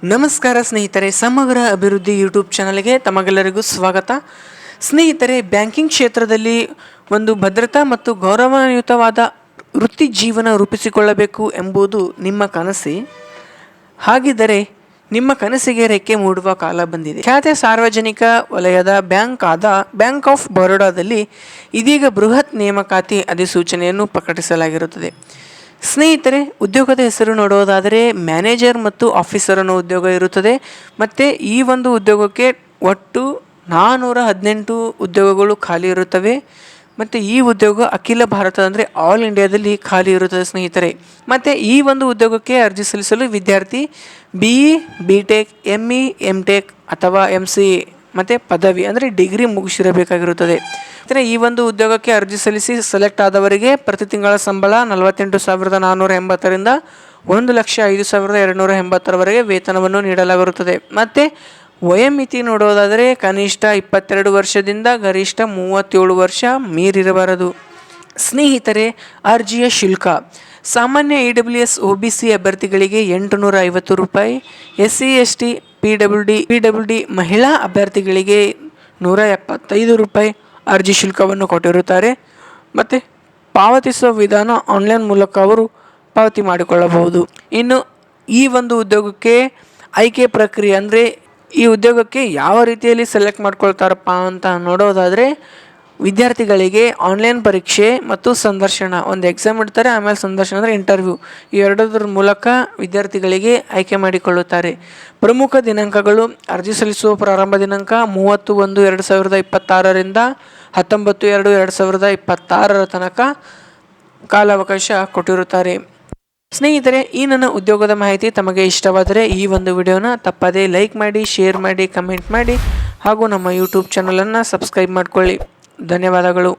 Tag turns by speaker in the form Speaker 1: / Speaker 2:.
Speaker 1: ನಮಸ್ಕಾರ ಸ್ನೇಹಿತರೆ, ಸಮಗ್ರ ಅಭಿವೃದ್ಧಿ ಯೂಟ್ಯೂಬ್ ಚಾನಲ್ಗೆ ತಮಗೆಲ್ಲರಿಗೂ ಸ್ವಾಗತ. ಸ್ನೇಹಿತರೆ, ಬ್ಯಾಂಕಿಂಗ್ ಕ್ಷೇತ್ರದಲ್ಲಿ ಒಂದು ಭದ್ರತಾ ಮತ್ತು ಗೌರವಯುತವಾದ ವೃತ್ತಿ ಜೀವನ ರೂಪಿಸಿಕೊಳ್ಳಬೇಕು ಎಂಬುದು ನಿಮ್ಮ ಕನಸೇ? ಹಾಗಿದ್ದರೆ ನಿಮ್ಮ ಕನಸಿಗೆ ರೆಕ್ಕೆ ಮೂಡುವ ಕಾಲ ಬಂದಿದೆ. ಖ್ಯಾತ ಸಾರ್ವಜನಿಕ ವಲಯದ ಬ್ಯಾಂಕ್ ಆದ ಬ್ಯಾಂಕ್ ಆಫ್ ಬರೋಡಾದಲ್ಲಿ ಇದೀಗ ಬೃಹತ್ ನೇಮಕಾತಿ ಅಧಿಸೂಚನೆಯನ್ನು ಪ್ರಕಟಿಸಲಾಗಿರುತ್ತದೆ. ಸ್ನೇಹಿತರೆ, ಉದ್ಯೋಗದ ಹೆಸರು ನೋಡುವುದಾದರೆ ಮ್ಯಾನೇಜರ್ ಮತ್ತು ಆಫೀಸರ್ ಅನ್ನೋ ಉದ್ಯೋಗ ಇರುತ್ತದೆ. ಮತ್ತು ಈ ಒಂದು ಉದ್ಯೋಗಕ್ಕೆ ಒಟ್ಟು 418 ಉದ್ಯೋಗಗಳು ಖಾಲಿ ಇರುತ್ತವೆ. ಮತ್ತು ಈ ಉದ್ಯೋಗ ಅಖಿಲ ಭಾರತ ಅಂದರೆ ಆಲ್ ಇಂಡಿಯಾದಲ್ಲಿ ಖಾಲಿ ಇರುತ್ತದೆ ಸ್ನೇಹಿತರೆ. ಮತ್ತು ಈ ಒಂದು ಉದ್ಯೋಗಕ್ಕೆ ಅರ್ಜಿ ಸಲ್ಲಿಸಲು ವಿದ್ಯಾರ್ಥಿ BE, BTech, ME, MTech ಅಥವಾ MCA ಮತ್ತು ಪದವಿ ಅಂದರೆ ಡಿಗ್ರಿ ಮುಗಿಸಿರಬೇಕಾಗಿರುತ್ತದೆ. ಈ ಒಂದು ಉದ್ಯೋಗಕ್ಕೆ ಅರ್ಜಿ ಸಲ್ಲಿಸಿ ಸೆಲೆಕ್ಟ್ ಆದವರಿಗೆ ಪ್ರತಿ ತಿಂಗಳ ಸಂಬಳ 48,480ರಿಂದ 1,05,280ರವರೆಗೆ ವೇತನವನ್ನು ನೀಡಲಾಗಿರುತ್ತದೆ. ಮತ್ತು ವಯೋಮಿತಿ ನೋಡೋದಾದರೆ ಕನಿಷ್ಠ 22 ವರ್ಷದಿಂದ ಗರಿಷ್ಠ 37 ವರ್ಷ ಮೀರಿರಬಾರದು. ಸ್ನೇಹಿತರೆ, ಅರ್ಜಿಯ ಶುಲ್ಕ ಸಾಮಾನ್ಯ EWS OBC ಅಭ್ಯರ್ಥಿಗಳಿಗೆ 850 ರೂಪಾಯಿ, SC ST PWD ಮಹಿಳಾ ಅಭ್ಯರ್ಥಿಗಳಿಗೆ 175 ರೂಪಾಯಿ ಅರ್ಜಿ ಶುಲ್ಕವನ್ನು ಕೊಟ್ಟಿರುತ್ತಾರೆ. ಮತ್ತು ಪಾವತಿಸುವ ವಿಧಾನ ಆನ್ಲೈನ್ ಮೂಲಕ ಅವರು ಪಾವತಿ ಮಾಡಿಕೊಳ್ಳಬಹುದು. ಇನ್ನು ಈ ಒಂದು ಉದ್ಯೋಗಕ್ಕೆ ಆಯ್ಕೆ ಪ್ರಕ್ರಿಯೆ ಅಂದರೆ ಈ ಉದ್ಯೋಗಕ್ಕೆ ಯಾವ ರೀತಿಯಲ್ಲಿ ಸೆಲೆಕ್ಟ್ ಮಾಡ್ಕೊಳ್ತಾರಪ್ಪ ಅಂತ ನೋಡೋದಾದರೆ ವಿದ್ಯಾರ್ಥಿಗಳಿಗೆ ಆನ್ಲೈನ್ ಪರೀಕ್ಷೆ ಮತ್ತು ಸಂದರ್ಶನ, ಒಂದು ಎಕ್ಸಾಮ್ ಇಡ್ತಾರೆ, ಆಮೇಲೆ ಸಂದರ್ಶನ ಅಂದರೆ ಇಂಟರ್ವ್ಯೂ, ಈ ಎರಡರ ಮೂಲಕ ವಿದ್ಯಾರ್ಥಿಗಳಿಗೆ ಆಯ್ಕೆ ಮಾಡಿಕೊಳ್ಳುತ್ತಾರೆ. ಪ್ರಮುಖ ದಿನಾಂಕಗಳು: ಅರ್ಜಿ ಸಲ್ಲಿಸುವ ಪ್ರಾರಂಭ ದಿನಾಂಕ 30/1/2026ರಿಂದ 19/2/2026 ತನಕ ಕಾಲಾವಕಾಶ ಕೊಟ್ಟಿರುತ್ತಾರೆ. ಸ್ನೇಹಿತರೆ, ಈ ನನ್ನ ಉದ್ಯೋಗದ ಮಾಹಿತಿ ತಮಗೆ ಇಷ್ಟವಾದರೆ ಈ ಒಂದು ವಿಡಿಯೋನ ತಪ್ಪದೇ ಲೈಕ್ ಮಾಡಿ, ಶೇರ್ ಮಾಡಿ, ಕಮೆಂಟ್ ಮಾಡಿ ಹಾಗೂ ನಮ್ಮ ಯೂಟ್ಯೂಬ್ ಚಾನಲನ್ನು ಸಬ್ಸ್ಕ್ರೈಬ್ ಮಾಡಿಕೊಳ್ಳಿ. ಧನ್ಯವಾದಗಳು.